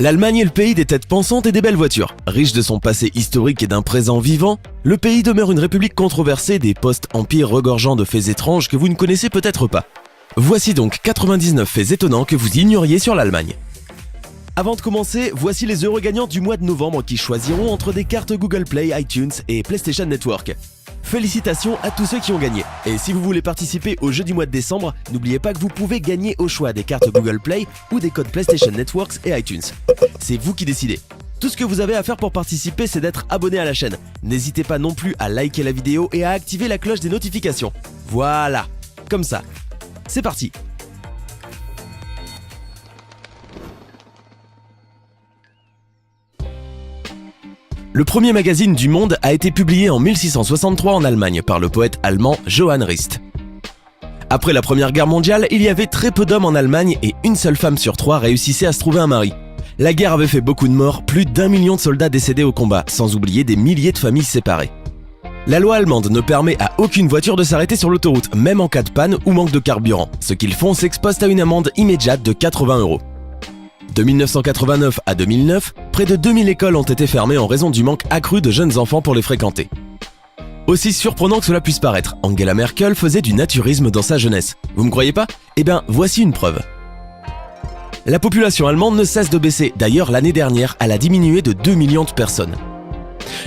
L'Allemagne est le pays des têtes pensantes et des belles voitures. Riche de son passé historique et d'un présent vivant, le pays demeure une république controversée des post-empires regorgeant de faits étranges que vous ne connaissez peut-être pas. Voici donc 99 faits étonnants que vous ignoriez sur l'Allemagne. Avant de commencer, voici les heureux gagnants du mois de novembre qui choisiront entre des cartes Google Play, iTunes et PlayStation Network. Félicitations à tous ceux qui ont gagné. Et si vous voulez participer au jeu du mois de décembre, n'oubliez pas que vous pouvez gagner au choix des cartes Google Play ou des codes PlayStation Network et iTunes. C'est vous qui décidez. Tout ce que vous avez à faire pour participer, c'est d'être abonné à la chaîne. N'hésitez pas non plus à liker la vidéo et à activer la cloche des notifications. Voilà, comme ça. C'est parti. Le premier magazine du monde a été publié en 1663 en Allemagne par le poète allemand Johann Rist. Après la Première Guerre mondiale, il y avait très peu d'hommes en Allemagne et une seule femme sur 3 réussissait à se trouver un mari. La guerre avait fait beaucoup de morts, plus d'1 million de soldats décédés au combat, sans oublier des milliers de familles séparées. La loi allemande ne permet à aucune voiture de s'arrêter sur l'autoroute, même en cas de panne ou manque de carburant. Ce qu'ils font s'expose à une amende immédiate de 80 €. De 1989 à 2009, près de 2000 écoles ont été fermées en raison du manque accru de jeunes enfants pour les fréquenter. Aussi surprenant que cela puisse paraître, Angela Merkel faisait du naturisme dans sa jeunesse. Vous me croyez pas? Eh bien, voici une preuve. La population allemande ne cesse de baisser. D'ailleurs, l'année dernière, elle a diminué de 2 millions de personnes.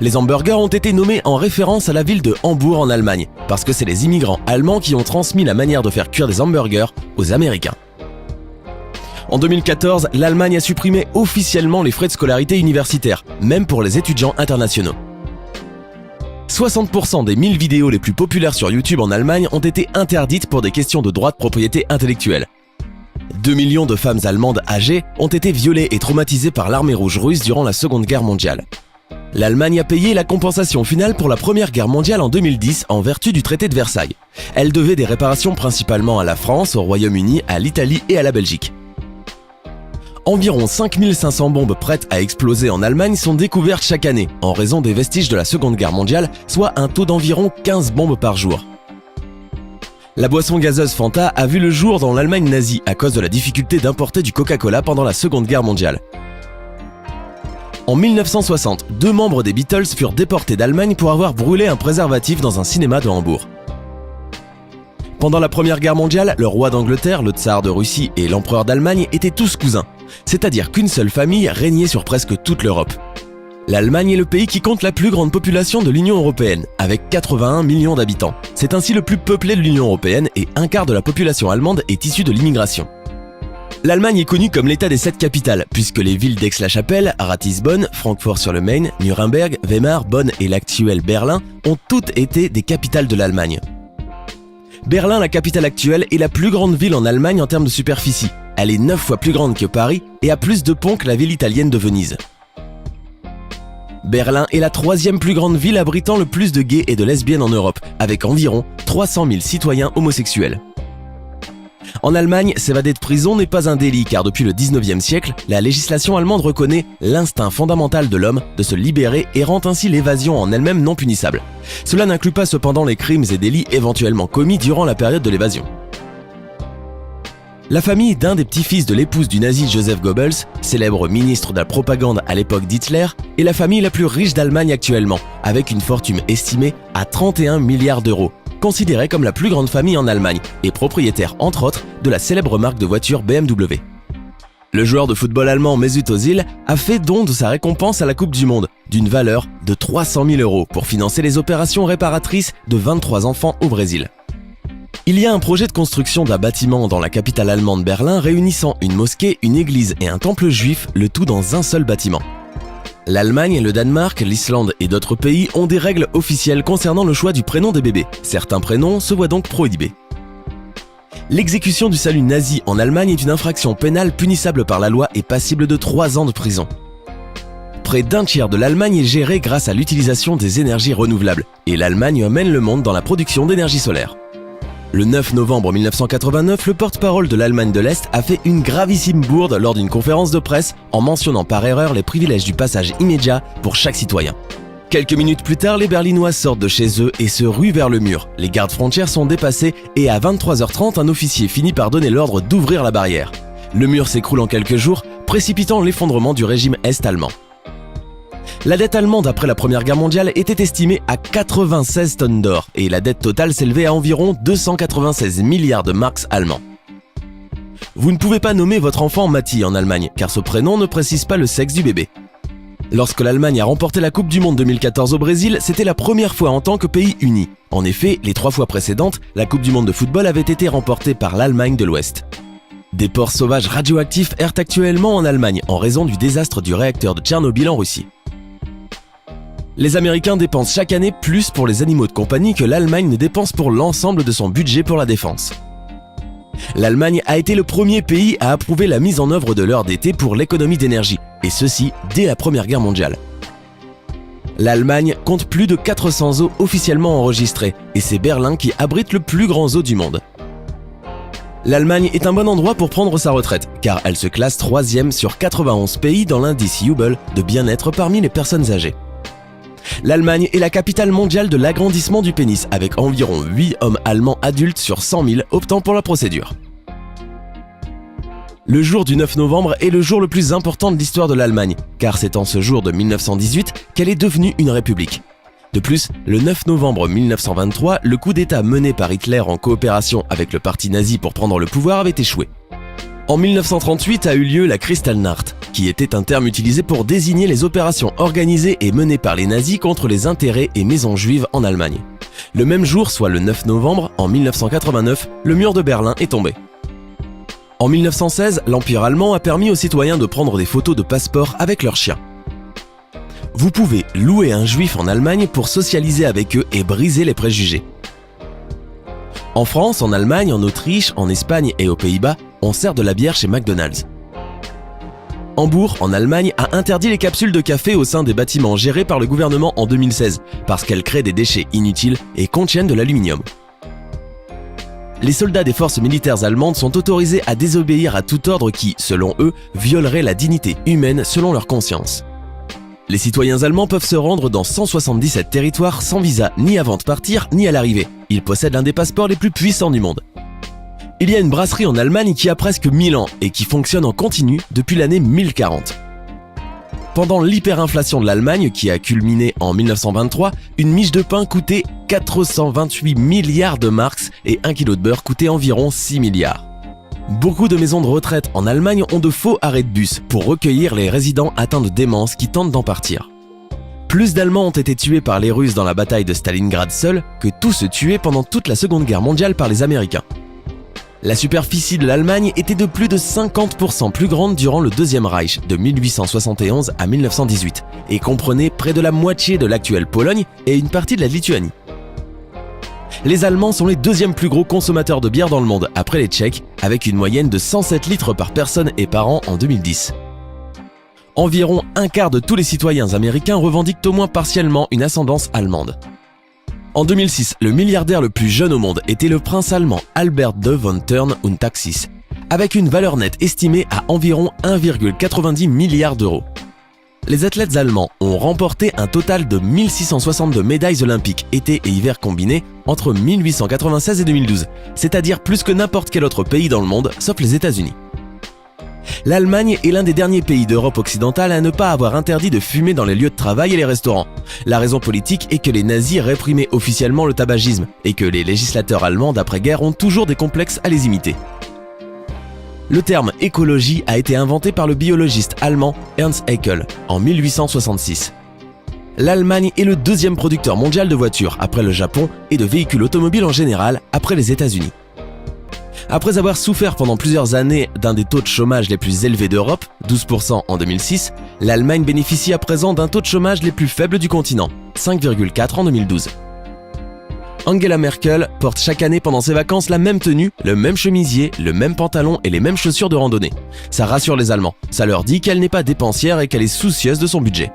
Les hamburgers ont été nommés en référence à la ville de Hambourg en Allemagne, parce que c'est les immigrants allemands qui ont transmis la manière de faire cuire des hamburgers aux Américains. En 2014, l'Allemagne a supprimé officiellement les frais de scolarité universitaire, même pour les étudiants internationaux. 60% des 1000 vidéos les plus populaires sur YouTube en Allemagne ont été interdites pour des questions de droit de propriété intellectuelle. 2 millions de femmes allemandes âgées ont été violées et traumatisées par l'armée rouge russe durant la Seconde Guerre mondiale. L'Allemagne a payé la compensation finale pour la Première Guerre mondiale en 2010 en vertu du traité de Versailles. Elle devait des réparations principalement à la France, au Royaume-Uni, à l'Italie et à la Belgique. Environ 5500 bombes prêtes à exploser en Allemagne sont découvertes chaque année, en raison des vestiges de la Seconde Guerre mondiale, soit un taux d'environ 15 bombes par jour. La boisson gazeuse Fanta a vu le jour dans l'Allemagne nazie à cause de la difficulté d'importer du Coca-Cola pendant la Seconde Guerre mondiale. En 1960, 2 membres des Beatles furent déportés d'Allemagne pour avoir brûlé un préservatif dans un cinéma de Hambourg. Pendant la Première Guerre mondiale, le roi d'Angleterre, le tsar de Russie et l'empereur d'Allemagne étaient tous cousins, c'est-à-dire qu'une seule famille régnait sur presque toute l'Europe. L'Allemagne est le pays qui compte la plus grande population de l'Union européenne, avec 81 millions d'habitants. C'est ainsi le plus peuplé de l'Union européenne et un quart de la population allemande est issue de l'immigration. L'Allemagne est connue comme l'état des 7 capitales, puisque les villes d'Aix-la-Chapelle, Ratisbonne, Francfort-sur-le-Main, Nuremberg, Weimar, Bonn et l'actuel Berlin ont toutes été des capitales de l'Allemagne. Berlin, la capitale actuelle, est la plus grande ville en Allemagne en termes de superficie. Elle est 9 fois plus grande que Paris et a plus de ponts que la ville italienne de Venise. Berlin est la 3e plus grande ville abritant le plus de gays et de lesbiennes en Europe, avec environ 300 000 citoyens homosexuels. En Allemagne, s'évader de prison n'est pas un délit car depuis le 19e siècle, la législation allemande reconnaît l'instinct fondamental de l'homme de se libérer et rend ainsi l'évasion en elle-même non punissable. Cela n'inclut pas cependant les crimes et délits éventuellement commis durant la période de l'évasion. La famille d'un des petits-fils de l'épouse du nazi Joseph Goebbels, célèbre ministre de la propagande à l'époque d'Hitler, est la famille la plus riche d'Allemagne actuellement, avec une fortune estimée à 31 milliards d'euros. Considérée comme la plus grande famille en Allemagne et propriétaire entre autres de la célèbre marque de voiture BMW. Le joueur de football allemand Mesut Özil a fait don de sa récompense à la Coupe du Monde d'une valeur de 300 000 € pour financer les opérations réparatrices de 23 enfants au Brésil. Il y a un projet de construction d'un bâtiment dans la capitale allemande Berlin réunissant une mosquée, une église et un temple juif, le tout dans un seul bâtiment. L'Allemagne, le Danemark, l'Islande et d'autres pays ont des règles officielles concernant le choix du prénom des bébés. Certains prénoms se voient donc prohibés. L'exécution du salut nazi en Allemagne est une infraction pénale punissable par la loi et passible de 3 ans de prison. Près d'un tiers de l'Allemagne est géré grâce à l'utilisation des énergies renouvelables et l'Allemagne mène le monde dans la production d'énergie solaire. Le 9 novembre 1989, le porte-parole de l'Allemagne de l'Est a fait une gravissime bourde lors d'une conférence de presse en mentionnant par erreur les privilèges du passage immédiat pour chaque citoyen. Quelques minutes plus tard, les Berlinois sortent de chez eux et se ruent vers le mur. Les gardes frontières sont dépassés et à 23h30, un officier finit par donner l'ordre d'ouvrir la barrière. Le mur s'écroule en quelques jours, précipitant l'effondrement du régime est-allemand. La dette allemande après la Première Guerre mondiale était estimée à 96 tonnes d'or et la dette totale s'élevait à environ 296 milliards de marks allemands. Vous ne pouvez pas nommer votre enfant Matti en Allemagne, car ce prénom ne précise pas le sexe du bébé. Lorsque l'Allemagne a remporté la Coupe du Monde 2014 au Brésil, c'était la première fois en tant que pays uni. En effet, les 3 fois précédentes, la Coupe du Monde de football avait été remportée par l'Allemagne de l'Ouest. Des porcs sauvages radioactifs errent actuellement en Allemagne en raison du désastre du réacteur de Tchernobyl en Russie. Les Américains dépensent chaque année plus pour les animaux de compagnie que l'Allemagne ne dépense pour l'ensemble de son budget pour la défense. L'Allemagne a été le premier pays à approuver la mise en œuvre de l'heure d'été pour l'économie d'énergie, et ceci dès la Première Guerre mondiale. L'Allemagne compte plus de 400 zoos officiellement enregistrés, et c'est Berlin qui abrite le plus grand zoo du monde. L'Allemagne est un bon endroit pour prendre sa retraite, car elle se classe 3e sur 91 pays dans l'indice Jubel de bien-être parmi les personnes âgées. L'Allemagne est la capitale mondiale de l'agrandissement du pénis, avec environ 8 hommes allemands adultes sur 100 000 optant pour la procédure. Le jour du 9 novembre est le jour le plus important de l'histoire de l'Allemagne, car c'est en ce jour de 1918 qu'elle est devenue une république. De plus, le 9 novembre 1923, le coup d'État mené par Hitler en coopération avec le parti nazi pour prendre le pouvoir avait échoué. En 1938 a eu lieu la Kristallnacht, qui était un terme utilisé pour désigner les opérations organisées et menées par les nazis contre les intérêts et maisons juives en Allemagne. Le même jour, soit le 9 novembre, en 1989, le mur de Berlin est tombé. En 1916, l'Empire allemand a permis aux citoyens de prendre des photos de passeport avec leurs chiens. Vous pouvez louer un juif en Allemagne pour socialiser avec eux et briser les préjugés. En France, en Allemagne, en Autriche, en Espagne et aux Pays-Bas, on sert de la bière chez McDonald's. Hambourg, en Allemagne, a interdit les capsules de café au sein des bâtiments gérés par le gouvernement en 2016 parce qu'elles créent des déchets inutiles et contiennent de l'aluminium. Les soldats des forces militaires allemandes sont autorisés à désobéir à tout ordre qui, selon eux, violerait la dignité humaine selon leur conscience. Les citoyens allemands peuvent se rendre dans 177 territoires sans visa ni avant de partir ni à l'arrivée. Ils possèdent l'un des passeports les plus puissants du monde. Il y a une brasserie en Allemagne qui a presque 1000 ans et qui fonctionne en continu depuis l'année 1040. Pendant l'hyperinflation de l'Allemagne, qui a culminé en 1923, une miche de pain coûtait 428 milliards de marks et 1 kilo de beurre coûtait environ 6 milliards. Beaucoup de maisons de retraite en Allemagne ont de faux arrêts de bus pour recueillir les résidents atteints de démence qui tentent d'en partir. Plus d'Allemands ont été tués par les Russes dans la bataille de Stalingrad seuls que tous ceux tués pendant toute la Seconde Guerre mondiale par les Américains. La superficie de l'Allemagne était de plus de 50% plus grande durant le Deuxième Reich de 1871 à 1918 et comprenait près de la moitié de l'actuelle Pologne et une partie de la Lituanie. Les Allemands sont les deuxièmes plus gros consommateurs de bière dans le monde, après les Tchèques, avec une moyenne de 107 litres par personne et par an en 2010. Environ un quart de tous les citoyens américains revendiquent au moins partiellement une ascendance allemande. En 2006, le milliardaire le plus jeune au monde était le prince allemand Albert II von Thurn und Taxis, avec une valeur nette estimée à environ 1,90 milliard d'euros. Les athlètes allemands ont remporté un total de 1662 médailles olympiques été et hiver combinés entre 1896 et 2012, c'est-à-dire plus que n'importe quel autre pays dans le monde, sauf les États-Unis. L'Allemagne est l'un des derniers pays d'Europe occidentale à ne pas avoir interdit de fumer dans les lieux de travail et les restaurants. La raison politique est que les nazis réprimaient officiellement le tabagisme et que les législateurs allemands d'après-guerre ont toujours des complexes à les imiter. Le terme écologie a été inventé par le biologiste allemand Ernst Haeckel en 1866. L'Allemagne est le deuxième producteur mondial de voitures après le Japon et de véhicules automobiles en général après les États-Unis. Après avoir souffert pendant plusieurs années d'un des taux de chômage les plus élevés d'Europe, 12% en 2006, l'Allemagne bénéficie à présent d'un taux de chômage les plus faibles du continent, 5,4% en 2012. Angela Merkel porte chaque année pendant ses vacances la même tenue, le même chemisier, le même pantalon et les mêmes chaussures de randonnée. Ça rassure les Allemands, ça leur dit qu'elle n'est pas dépensière et qu'elle est soucieuse de son budget.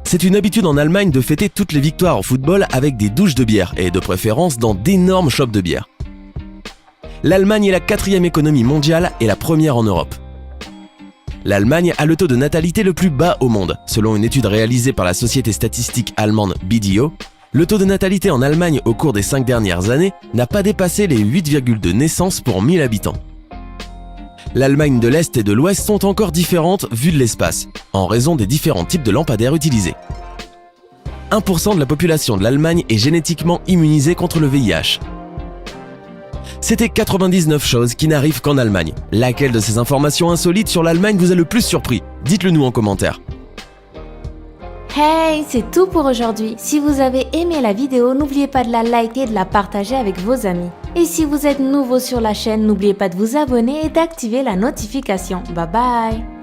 C'est une habitude en Allemagne de fêter toutes les victoires au football avec des douches de bière et de préférence dans d'énormes shops de bière. L'Allemagne est la 4e économie mondiale et la première en Europe. L'Allemagne a le taux de natalité le plus bas au monde. Selon une étude réalisée par la société statistique allemande BDO, le taux de natalité en Allemagne au cours des 5 dernières années n'a pas dépassé les 8,2 naissances pour 1000 habitants. L'Allemagne de l'Est et de l'Ouest sont encore différentes vues de l'espace, en raison des différents types de lampadaires utilisés. 1% de la population de l'Allemagne est génétiquement immunisée contre le VIH. C'était 99 choses qui n'arrivent qu'en Allemagne. Laquelle de ces informations insolites sur l'Allemagne vous a le plus surpris? Dites-le nous en commentaire. Hey, c'est tout pour aujourd'hui. Si vous avez aimé la vidéo, n'oubliez pas de la liker et de la partager avec vos amis. Et si vous êtes nouveau sur la chaîne, n'oubliez pas de vous abonner et d'activer la notification. Bye bye!